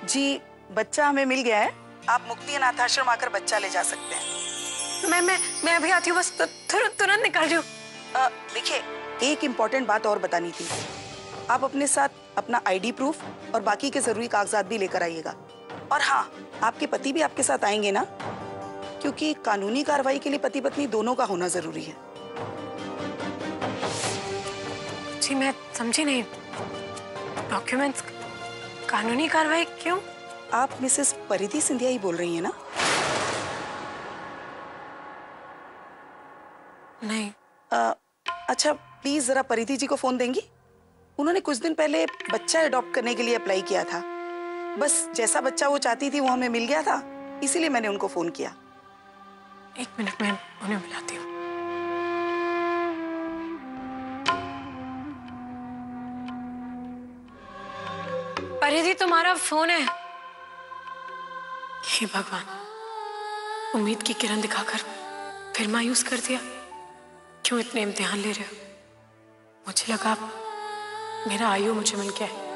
जी, बच्चा हमें मिल गया है। आप मुक्ति अनाथाश्रम आकर बच्चा ले जा सकते हैं। मैं अभी आती हूँ, बस तुरंत निकल रही हूँ। देखिए, एक इम्पोर्टेंट बात और बतानी थी। आप अपने साथ अपना आईडी प्रूफ और बाकी के जरूरी कागजात भी लेकर आइएगा। और हाँ, आपके पति भी आपके साथ आएंगे ना, क्योंकि कानूनी कार्रवाई के लिए पति पत्नी दोनों का होना जरूरी है। जी मैं समझी नहीं, डॉक्यूमेंट्स, कानूनी कार्रवाई क्यों? आप मिसेस परिधि सिंधिया ही बोल रही हैं ना? नहीं। अच्छा, प्लीज जरा परिधि जी को फोन देंगी? उन्होंने कुछ दिन पहले बच्चा अडॉप्ट करने के लिए अप्लाई किया था। बस जैसा बच्चा वो चाहती थी वो हमें मिल गया था, इसीलिए मैंने उनको फोन किया। एक मिनट, मैं उन्हें बुलाती हूँ। परिधि, तुम्हारा फोन है। हे भगवान, उम्मीद की किरण दिखाकर फिर मायूस कर दिया। क्यों इतने इम्तिहान ले रहे हो? मुझे लगा मेरा आयु मुझे मिल गया है।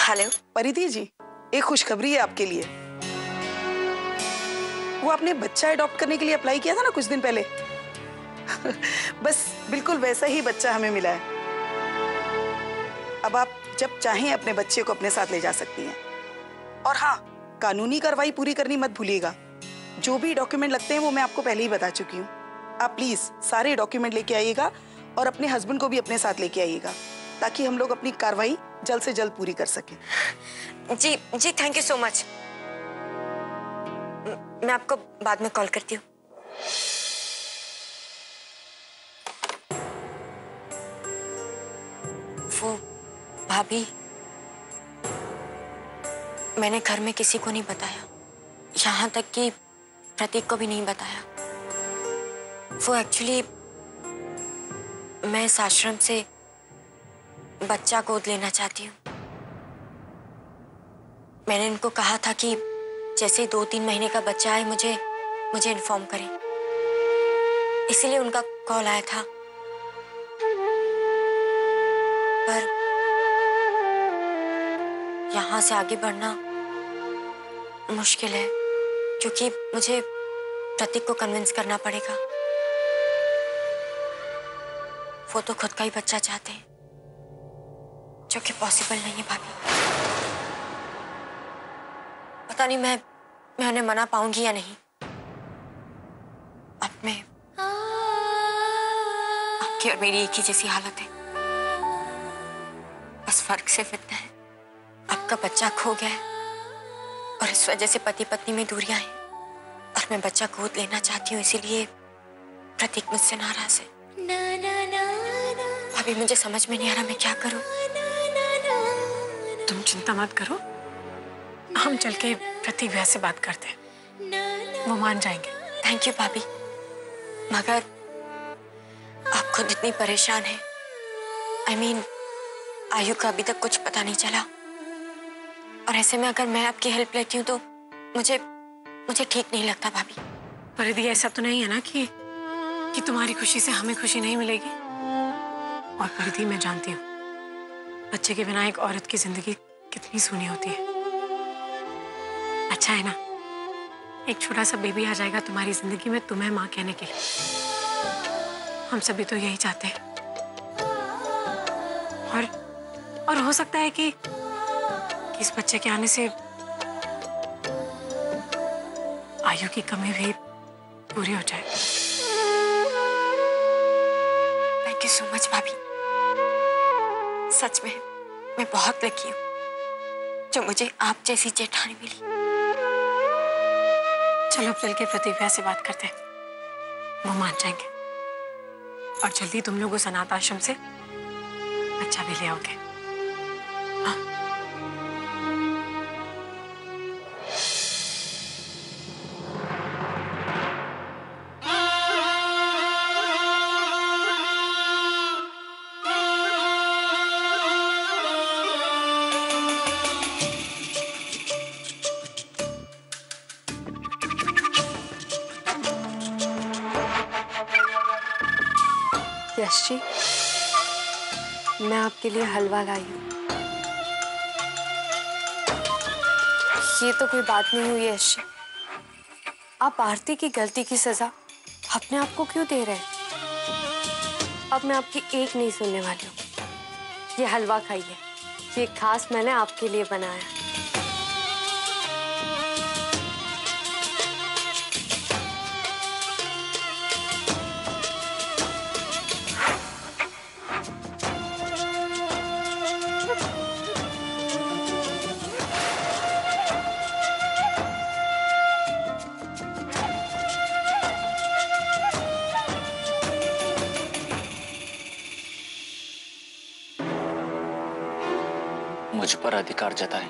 हेलो परिधि जी, एक खुशखबरी है आपके लिए। वो आपने बच्चा अडॉप्ट करने के लिए अप्लाई किया था ना कुछ दिन पहले। बस बिल्कुल वैसा ही बच्चा हमें मिला है। अब आप जब चाहें अपने बच्चे को अपने साथ ले जा सकती हैं। और हाँ, कानूनी कार्रवाई पूरी करनी मत भूलिएगा। जो भी डॉक्यूमेंट लगते हैं वो मैं आपको पहले ही बता चुकी हूँ। आप प्लीज सारे डॉक्यूमेंट लेके आइएगा और अपने हस्बैंड को भी अपने साथ लेके आइएगा, ताकि हम लोग अपनी कार्रवाई जल्द से जल्द पूरी कर सकें। जी थैंक यू सो मच। मैं आपको बाद में कॉल करती हूँ। वो भाभी, मैंने घर में किसी को नहीं बताया, यहाँ तक कि प्रतीक को भी नहीं बताया। वो एक्चुअली मैं इस आश्रम से बच्चा गोद लेना चाहती हूँ। मैंने इनको कहा था कि जैसे 2-3 महीने का बच्चा आए मुझे इन्फॉर्म करें, इसीलिए उनका कॉल आया था। पर यहाँ से आगे बढ़ना मुश्किल है, क्योंकि मुझे प्रतीक को कन्विंस करना पड़ेगा। वो तो खुद का ही बच्चा चाहते हैं, जो कि पॉसिबल नहीं है भाभी। पता नहीं मैं उन्हें मना पाऊंगी या नहीं। अब मैं, आपकी और मेरी एक ही जैसी हालत है, बस फर्क सिर्फ इतना है, आपका बच्चा खो गया है और इस वजह से पति पत्नी में दूरियां हैं, और मैं बच्चा गोद लेना चाहती हूँ, इसीलिए प्रतीक मुझसे नाराज है। अभी मुझे समझ में नहीं आ रहा मैं क्या करूं। तुम चिंता मत करो, हम चल के प्रतीक भैया से बात करते हैं, वो मान जाएंगे। थैंक यू भाभी, मगर आप खुद इतनी परेशान हैं। I mean, आयु का अभी तक कुछ पता नहीं चला, और ऐसे में अगर मैं आपकी हेल्प लेती हूँ तो मुझे ठीक नहीं लगता भाभी। परिधि, ऐसा तो नहीं है ना कि तुम्हारी खुशी से हमें खुशी नहीं मिलेगी? और परिधि, मैं जानती हूँ बच्चे के बिना एक औरत की जिंदगी कितनी सूनी होती है। अच्छा है ना, एक छोटा सा बेबी आ जाएगा तुम्हारी जिंदगी में तुम्हें माँ कहने के लिए। हम सभी तो यही चाहते हैं। और हो सकता है कि इस बच्चे के आने से आयु की कमी भी पूरी हो जाए। थैंक यू सो मच भाभी, सच में मैं बहुत लकी हूँ जो मुझे आप जैसी जेठानी मिली। चलो चल के प्रतीक भैया से बात करते हैं, वो मान जाएंगे, और जल्दी तुम लोग उस अनाथ आश्रम से बच्चा भी ले आओगे। हाँ? यश जी, मैं आपके लिए हलवा लाई हूँ। ये तो कोई बात नहीं हुई यश। आप आरती की गलती की सजा अपने आप को क्यों दे रहे हैं? अब मैं आपकी एक नहीं सुनने वाली हूँ। ये हलवा खाइए, ये खास मैंने आपके लिए बनाया। मुझ पर अधिकार जताएं।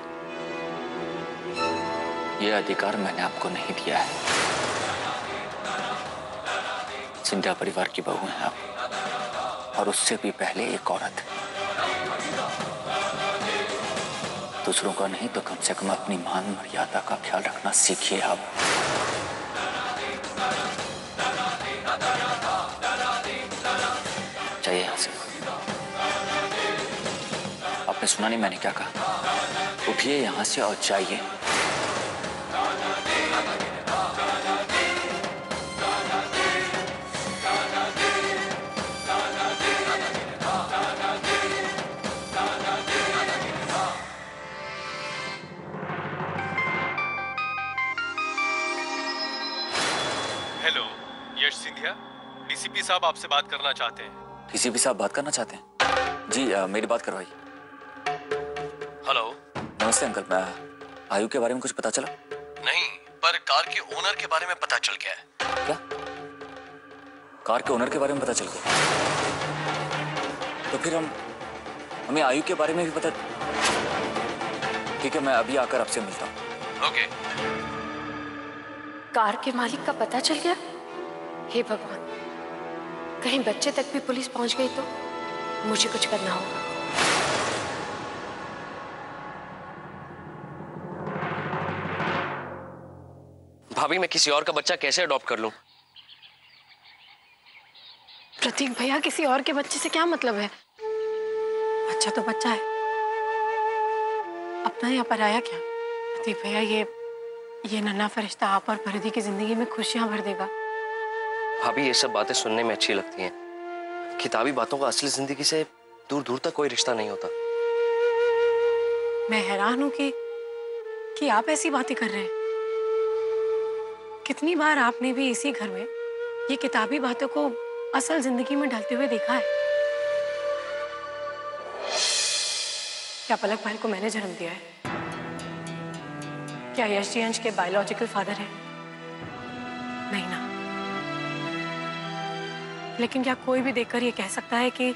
यह अधिकार मैंने आपको नहीं दिया है। सिंधिया परिवार की बहू हैं आप, और उससे भी पहले एक औरत। दूसरों का नहीं तो कम से कम अपनी मान मर्यादा का ख्याल रखना सीखिए आप। चाहिए यहां से। आपने सुना नहीं मैंने क्या कहा? उठिए यहां से और जाइए। हेलो, यश सिंधिया, डीसीपी साहब आपसे बात करना चाहते हैं। डीसीपी साहब बात करना चाहते हैं? जी मेरी बात करवाइए। हेलो। नमस्ते अंकल, मैं आयु के बारे में कुछ पता चला? नहीं, पर कार के ओनर के बारे में पता चल गया है। क्या? कार के ओनर के बारे में पता चल गया? तो फिर हमें आयु के बारे में भी पता। ठीक है, मैं अभी आकर आपसे मिलता हूँ। ओके। कार के मालिक का पता चल गया? हे भगवान, कहीं बच्चे तक भी पुलिस पहुंच गई तो मुझे कुछ करना होगा। भाभी, मैं किसी और का बच्चा कैसे अडॉप्ट कर लूं? प्रतीक भैया, किसी और के बच्चे से क्या मतलब है? बच्चा तो बच्चा है, अपना या पराया क्या? प्रतीक भैया, ये नन्हा फरिश्ता आप और परिधि की जिंदगी में खुशियां भर देगा। भाभी, ये सब बातें सुनने में अच्छी लगती हैं। किताबी बातों का असली जिंदगी से दूर दूर तक कोई रिश्ता नहीं होता। मैं हैरान हूं कि आप ऐसी बातें कर रहे हैं। कितनी बार आपने भी इसी घर में ये किताबी बातों को असल जिंदगी में ढलते हुए देखा है? क्या पलक भाई को मैंने जन्म दिया है? क्या यश जी अंश के बायोलॉजिकल फादर हैं? नहीं ना। लेकिन क्या कोई भी देखकर ये कह सकता है कि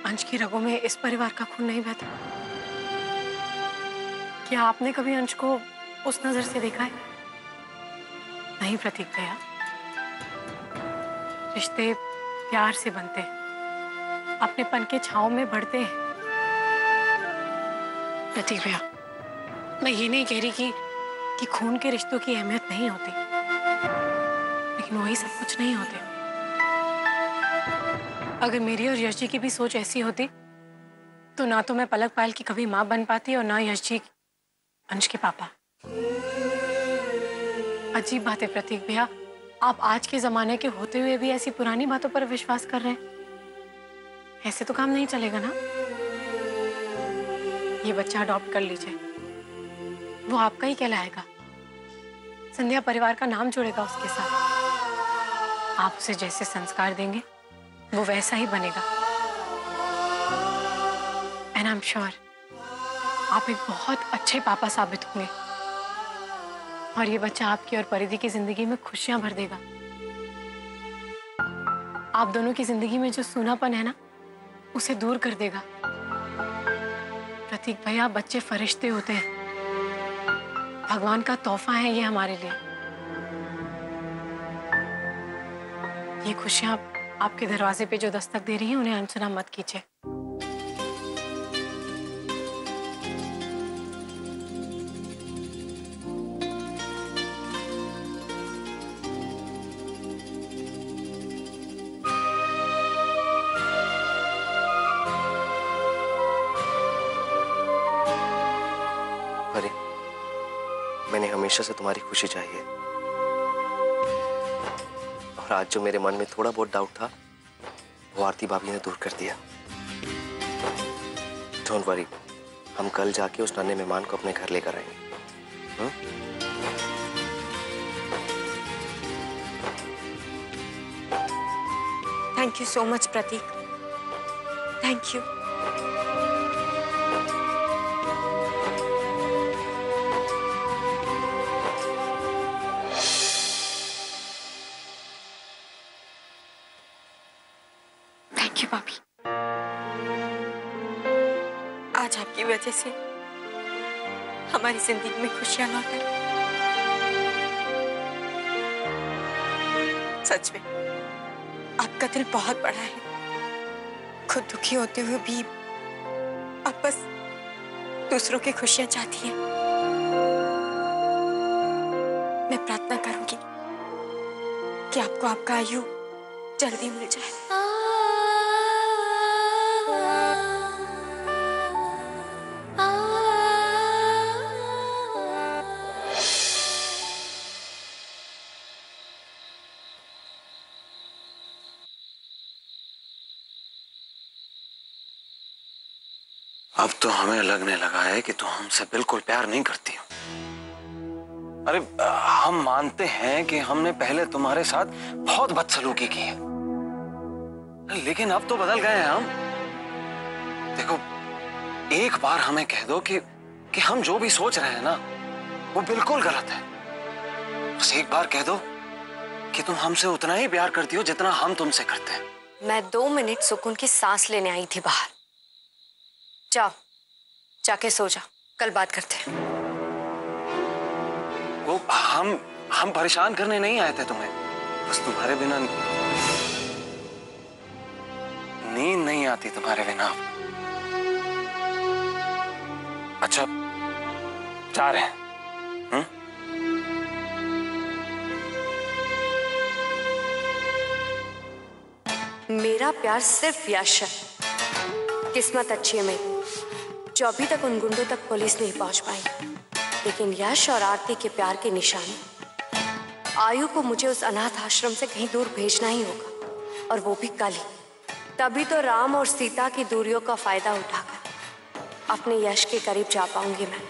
अंश की रगों में इस परिवार का खून नहीं बहता? क्या आपने कभी अंश को उस नजर से देखा है? नहीं प्रतीक भैया, रिश्ते प्यार से बनते हैं, अपनेपन के छांव में बढ़ते हैं। प्रतीक भैया, मैं ये नहीं कह रही कि खून के रिश्तों की अहमियत नहीं होती, लेकिन वही सब कुछ नहीं होते। अगर मेरी और यश जी की भी सोच ऐसी होती तो ना तो मैं पलक पायल की कभी माँ बन पाती और ना यश जी अंश के पापा। अजीब बात है प्रतीक भैया, आप आज के जमाने के होते हुए भी ऐसी पुरानी बातों पर विश्वास कर रहे हैं। ऐसे तो काम नहीं चलेगा ना। ये बच्चा अडॉप्ट कर लीजिए, वो आपका ही कहलाएगा। संध्या परिवार का नाम जुड़ेगा उसके साथ। आप उसे जैसे संस्कार देंगे वो वैसा ही बनेगा। एंड आई एम श्योर आप एक बहुत अच्छे पापा साबित होंगे और ये बच्चा आपकी और परिधि की जिंदगी में खुशियां भर देगा। आप दोनों की जिंदगी में जो सूनापन है ना, उसे दूर कर देगा। प्रतीक भैया, बच्चे फरिश्ते होते हैं, भगवान का तोहफा है ये हमारे लिए। ये खुशियां आपके दरवाजे पे जो दस्तक दे रही हैं, उन्हें अनसुना मत कीजिए। हमेशा से तुम्हारी खुशी चाहिए। और आज जो मेरे मन में थोड़ा बहुत डाउट था वो आरती भाभी ने दूर कर दिया। डोंट वरी, हम कल जाके उस नन्हे मेहमान को अपने घर लेकर आएंगे। Thank you so much Prateek, thank you. Thank you भाभी, आज आपकी वजह से हमारी जिंदगी में खुशियां लौट आई। सच में आपका दिल बहुत बड़ा है। खुद दुखी होते हुए भी आप बस दूसरों की खुशियां चाहती हैं। मैं प्रार्थना करूंगी कि आपको आपका आयु जल्दी मिल जाए। अब तो हमें लगने लगा है कि तू हमसे बिल्कुल प्यार नहीं करती हो। अरे हम मानते हैं कि हमने पहले तुम्हारे साथ बहुत बदसलूकी की है, लेकिन अब तो बदल गए हैं हम। देखो, एक बार हमें कह दो कि हम जो भी सोच रहे हैं ना वो बिल्कुल गलत है। बस एक बार कह दो कि तुम हमसे उतना ही प्यार करती हो जितना हम तुमसे करते हैं। मैं 2 मिनट सुकून की सांस लेने आई थी बाहर। जाओ, जाके सो जा, कल बात करते हैं। वो हम परेशान करने नहीं आए थे तुम्हें, बस तुम्हारे बिना नींद नहीं आती तुम्हारे बिना। अच्छा, जा रहे हैं? मेरा प्यार सिर्फ यश है। किस्मत अच्छी है मेरी जो अभी तक उन गुंडों तक पुलिस नहीं पहुंच पाई, लेकिन यश और आरती के प्यार की निशानी आयु को मुझे उस अनाथ आश्रम से कहीं दूर भेजना ही होगा, और वो भी कल ही। तभी तो राम और सीता की दूरियों का फायदा उठाकर अपने यश के करीब जा पाऊंगी मैं।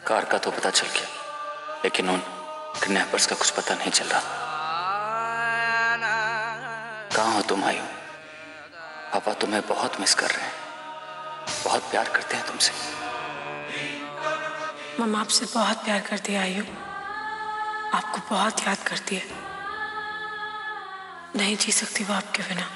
कार का तो पता चल गया, लेकिन उन किडनैपर्स का कुछ पता नहीं चल रहा। कहाँ हो तुम आयु? पापा तुम्हें बहुत मिस कर रहे हैं, बहुत प्यार करते हैं तुमसे। मम्मा आपसे बहुत प्यार करती है आयु, आपको बहुत याद करती है। नहीं जी सकती वो आपके बिना।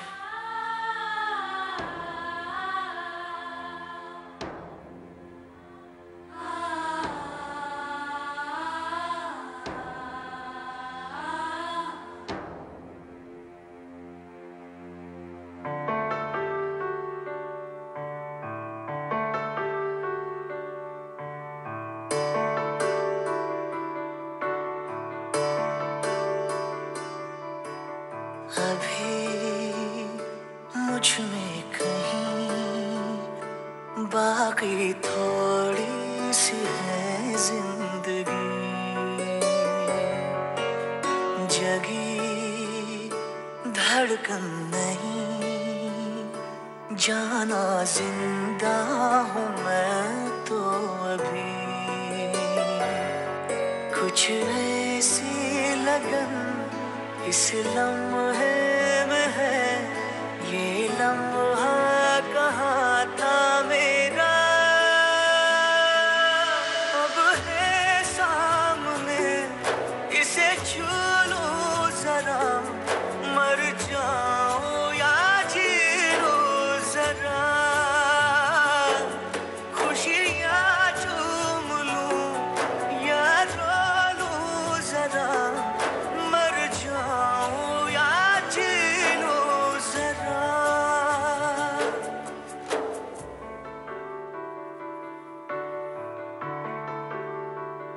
मुझ में कहीं बाकी थोड़ी सी है जिंदगी, जगी धड़कन नहीं, जाना जिंदा हूँ मैं तो अभी। कुछ ऐसी लगन इस लम्हे में है, ये लम्हा कहाँ था मेरा, छू लूं जरा, मर जाऊं या जी लूं जरा, खुशियाँ चूम लूं या रो लूं जरा, मर जाऊं या जी लूं जरा।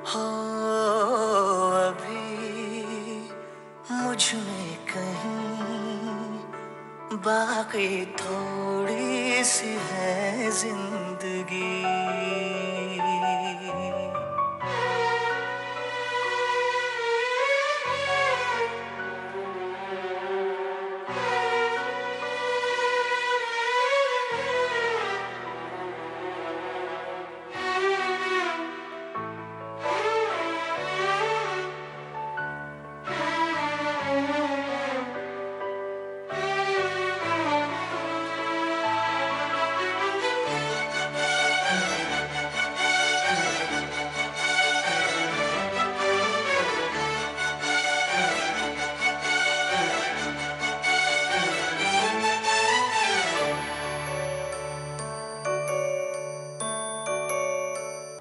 हो अभी मुझ में कहीं बाकी थोड़ी सी है जिंदगी।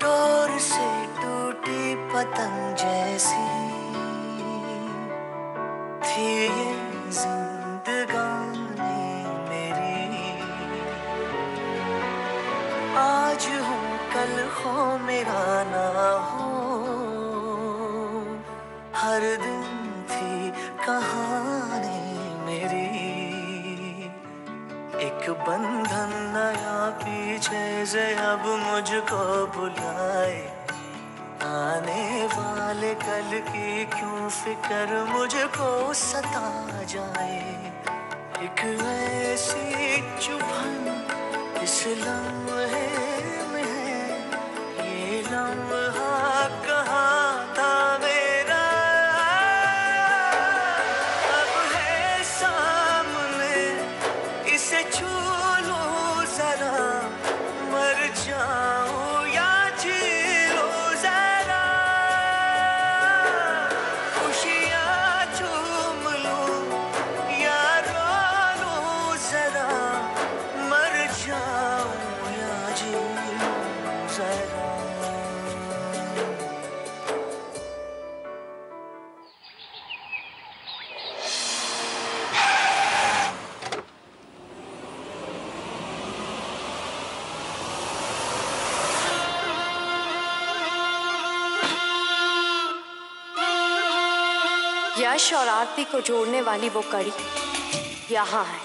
डोर से टूटी पतंग जैसी थी ये जिंदगानी मेरी। आज हो कल हो मेरा ना हो, हर दिन थी कहानी मेरी। एक बंधन नया पीछे से अब मुझको बुलाए, आने वाले कल की क्यों फिक्र मुझको सता जाए। एक ऐसी चुभन इस लम्हे में है, ये लम्हा कहाँ था मेरा, अब है सामने इसे छू लूं जरा, मर जाऊं या जी लूं जरा, खुशियाँ चूम लूं या रो लूं जरा, मर जाऊं या जी लूं जरा। यश और आरती को जोड़ने वाली वो कड़ी यहाँ है।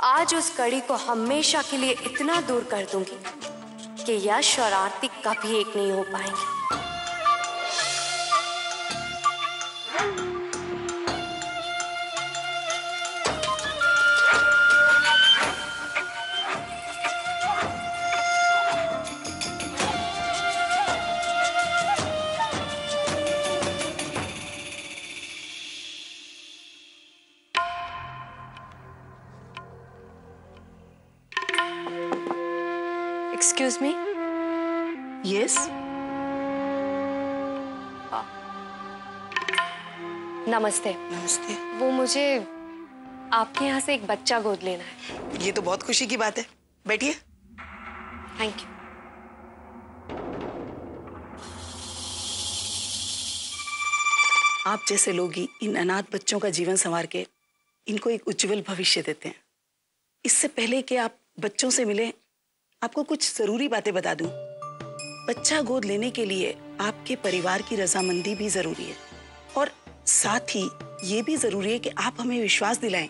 आज उस कड़ी को हमेशा के लिए इतना दूर कर दूंगी कि यश और आरती कभी एक नहीं हो पाएंगे। Excuse me. यस, नमस्ते। नमस्ते। वो मुझे आपके यहाँ से एक बच्चा गोद लेना है। ये तो बहुत खुशी की बात है, बैठिए। Thank you. आप जैसे लोग ही इन अनाथ बच्चों का जीवन संवार के इनको एक उज्जवल भविष्य देते हैं। इससे पहले कि आप बच्चों से मिले, आपको कुछ जरूरी बातें बता दूं। बच्चा गोद लेने के लिए आपके परिवार की रजामंदी भी जरूरी है, और साथ ही ये भी जरूरी है कि आप हमें विश्वास दिलाएं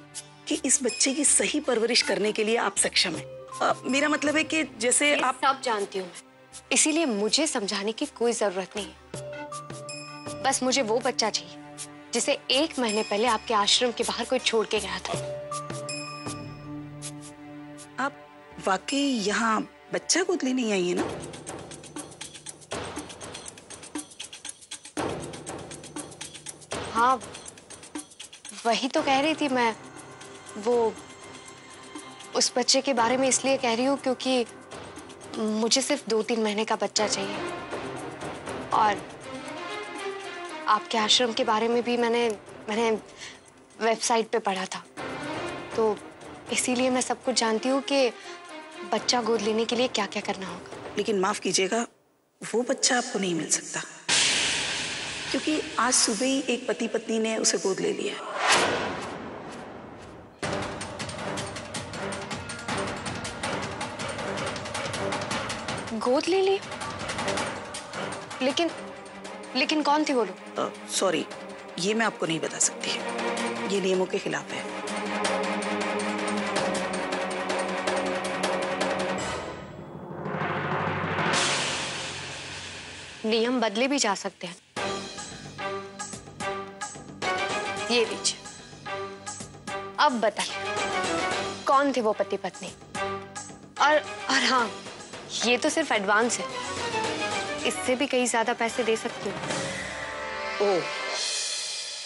कि इस बच्चे की सही परवरिश करने के लिए आप सक्षम हैं। मेरा मतलब है कि जैसे आप सब जानती हूँ मैं, इसीलिए मुझे समझाने की कोई जरूरत नहीं है। बस मुझे वो बच्चा चाहिए जिसे 1 महीने पहले आपके आश्रम के बाहर कोई छोड़ के गया था। आप वाकई यहाँ बच्चा गोद लेने आई है ना? हाँ, वही तो कह रही थी मैं। वो उस बच्चे के बारे में इसलिए कह रही हूँ क्योंकि मुझे सिर्फ 2-3 महीने का बच्चा चाहिए, और आपके आश्रम के बारे में भी मैंने वेबसाइट पे पढ़ा था, तो इसीलिए मैं सब कुछ जानती हूँ कि बच्चा गोद लेने के लिए क्या क्या करना होगा। लेकिन माफ कीजिएगा, वो बच्चा आपको नहीं मिल सकता, क्योंकि आज सुबह ही एक पति पत्नी ने उसे गोद ले लिया है। गोद ले ली? लेकिन कौन थी वो लोग? सॉरी, ये मैं आपको नहीं बता सकती, ये नियमों के खिलाफ है। नियम बदले भी जा सकते हैं। ये लीजिए, अब बताइए कौन थे वो पति पत्नी? और हाँ, ये तो सिर्फ एडवांस है, इससे भी कहीं ज्यादा पैसे दे सकती हूँ। ओह,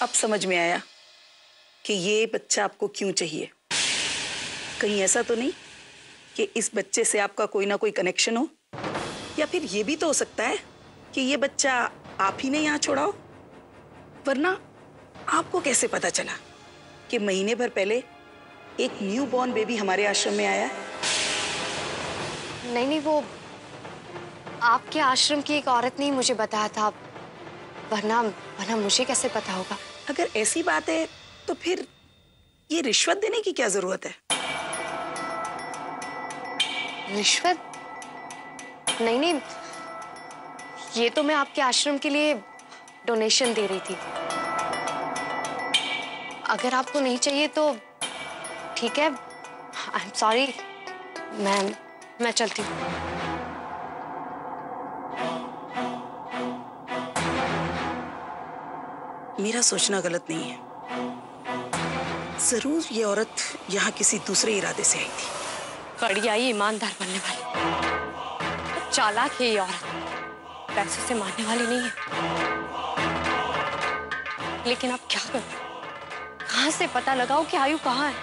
अब समझ में आया कि ये बच्चा आपको क्यों चाहिए। कहीं ऐसा तो नहीं कि इस बच्चे से आपका कोई ना कोई कनेक्शन हो, या फिर ये भी तो हो सकता है कि ये बच्चा आप ही ने यहाँ छोड़ा हो। वरना आपको कैसे पता चला कि महीने भर पहले एक न्यू बॉर्न बेबी हमारे आश्रम में आया है? नहीं, वो आपके आश्रम की एक औरत ने मुझे बताया था, वरना मुझे कैसे पता होगा? अगर ऐसी बात है तो फिर ये रिश्वत देने की क्या जरूरत है? रिश्वत? नहीं, ये तो मैं आपके आश्रम के लिए डोनेशन दे रही थी। अगर आपको नहीं चाहिए तो ठीक है, आई एम सॉरी, मैं चलती हूँ। मेरा सोचना गलत नहीं है, जरूर ये औरत यहाँ किसी दूसरे इरादे से आई थी। बड़ी आई ईमानदार बनने वाली, चालाक है ये औरत, पैसे से मारने वाली नहीं है। लेकिन अब क्या करूं? कहां से पता लगाऊं कि आयु कहाँ है?